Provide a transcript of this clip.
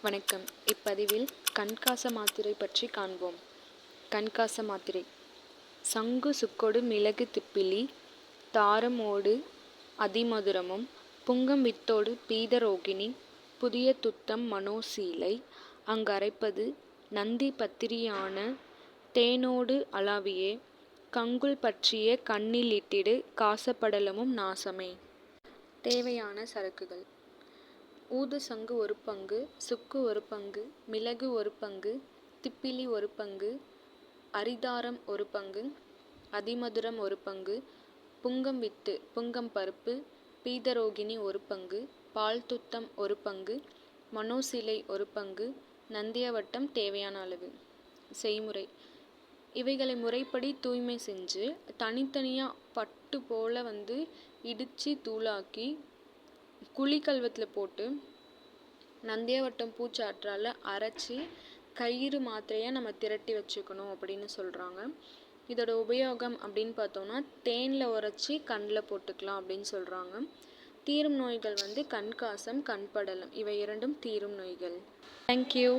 வணக்கம். இப்பதிவில் கண்காச மாத்திரை பற்றி காண்போம். கண்காச மாத்திரை: சங்கு சுக்கொடு மிளகு திப்பிலி தாரம் ஓடு அதிமதுரமும் புங்கம் வித்தோடு பீதரோகிணி புதிய துத்தம் மனோசீலை அங்கரைப்பது நந்தி பத்திரியான தேனோடு அளாவியே கங்குல் பற்றிய கண்ணிலிட்டிடு காசப்படலமும் நாசமே. தேவையான சரக்குகள்: ஊது சங்கு 1 பங்கு, சுக்கு 1 பங்கு, மிளகு 1 பங்கு, திப்பிலி 1 பங்கு, அரிதாரம் 1 பங்கு, அதிமதுரம் 1 பங்கு, புங்கம் வித்து புங்கம் பருப்பு, பீதரோகிணி 1 பங்கு, பால் துத்தம் 1 பங்கு, மனோசிலை 1 பங்கு, நந்தியவட்டம் தேவையான அளவு. செய்முறை: இவைகளை முறைப்படி தூய்மை செஞ்சு தனித்தனியாக பட்டு போல் இடித்து தூளாக்கி குழிக்கல்வத்தில் போட்டு நந்தியாவட்டம் பூச்சாற்றால் அரைச்சி கயிறு மாத்திரையாக நம்ம திரட்டி வச்சுக்கணும் அப்படின்னு சொல்கிறாங்க. இதோட உபயோகம் அப்படின்னு பார்த்தோம்னா தேனில் உரைச்சி கண்ணில் போட்டுக்கலாம் அப்படின்னு சொல்கிறாங்க. தீரும் நோய்கள் கண்காசம், கண்படலம் இவை இரண்டும் தீரும் நோய்கள். தேங்க்யூ.